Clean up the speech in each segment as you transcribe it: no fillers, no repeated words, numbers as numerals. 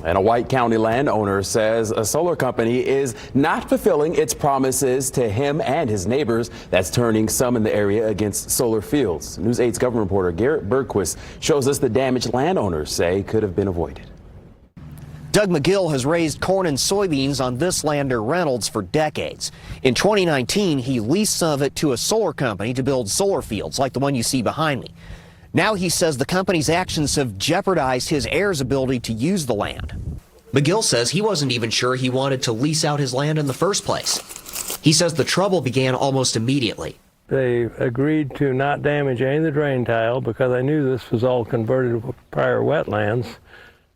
And a White County landowner says a solar company is not fulfilling its promises to him and his neighbors. That's turning some in the area against solar fields. News 8's government reporter Garrett Bergquist shows us the damage landowners say could have been avoided. Doug McGill has raised corn and soybeans on this land near Reynolds for decades. In 2019, he leased some of it to a solar company to build solar fields like the one you see behind me. Now he says the company's actions have jeopardized his heirs' ability to use the land. McGill says he wasn't even sure he wanted to lease out his land in the first place. He says the trouble began almost immediately. They agreed to not damage any of the drain tile because I knew this was all converted to prior wetlands,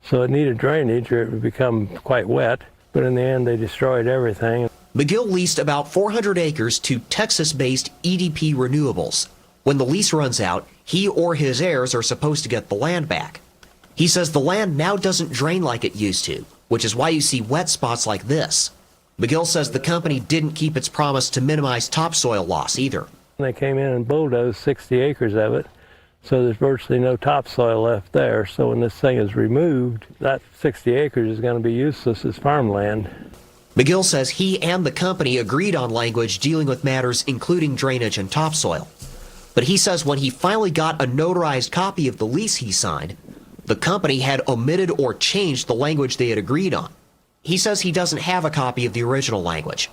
so it needed drainage or it would become quite wet. But in the end, they destroyed everything. McGill leased about 400 acres to Texas-based EDP Renewables. When the lease runs out, he or his heirs are supposed to get the land back. He says the land now doesn't drain like it used to, which is why you see wet spots like this. McGill says the company didn't keep its promise to minimize topsoil loss either. They came in and bulldozed 60 acres of it, so there's virtually no topsoil left there. So when this thing is removed, that 60 acres is going to be useless as farmland. McGill says he and the company agreed on language dealing with matters including drainage and topsoil. But he says when he finally got a notarized copy of the lease he signed, the company had omitted or changed the language they had agreed on. He says he doesn't have a copy of the original language.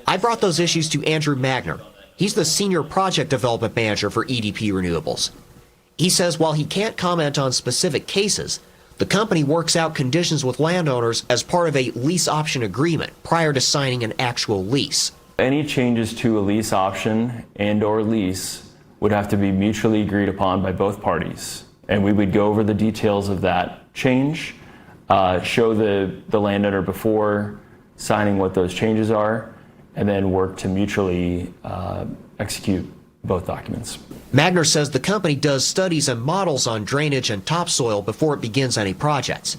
I brought those issues to Andrew Magner. He's the senior project development manager for EDP Renewables. He says while he can't comment on specific cases, the company works out conditions with landowners as part of a lease option agreement prior to signing an actual lease. Any changes to a lease option and/or lease would have to be mutually agreed upon by both parties. And we would go over the details of that change, show the landowner before signing what those changes are, and then work to mutually execute both documents. Magner says the company does studies and models on drainage and topsoil before it begins any projects.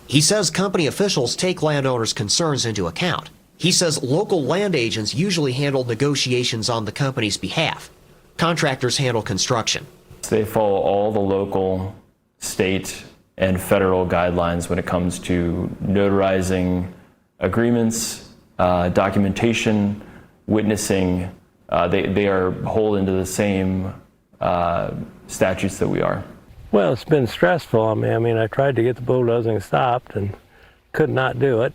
He says company officials take landowners' concerns into account. He says local land agents usually handle negotiations on the company's behalf. Contractors handle construction. They follow all the local, state, and federal guidelines when it comes to notarizing agreements, documentation, witnessing. They are beholden to the same statutes that we are. Well, it's been stressful on me. I mean, I tried to get the bulldozing stopped and could not do it.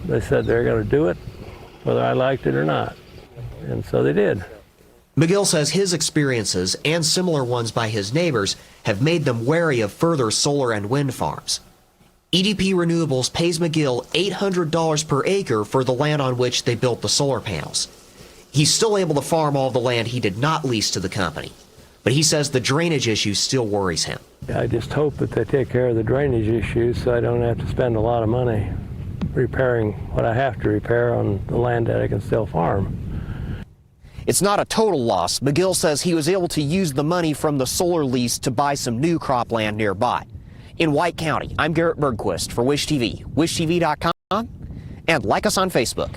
They said they're going to do it whether I liked it or not, and so they did. McGill says his experiences and similar ones by his neighbors have made them wary of further solar and wind farms. EDP Renewables pays McGill $800 per acre for the land on which they built the solar panels. He's still able to farm all the land he did not lease to the company, but he says the drainage issue still worries him. I just hope that they take care of the drainage issues so I don't have to spend a lot of money repairing what I have to repair on the land that I can still farm. It's not a total loss. McGill says he was able to use the money from the solar lease to buy some new cropland nearby. In White County, I'm Garrett Bergquist for Wish TV, wishtv.com, and like us on Facebook.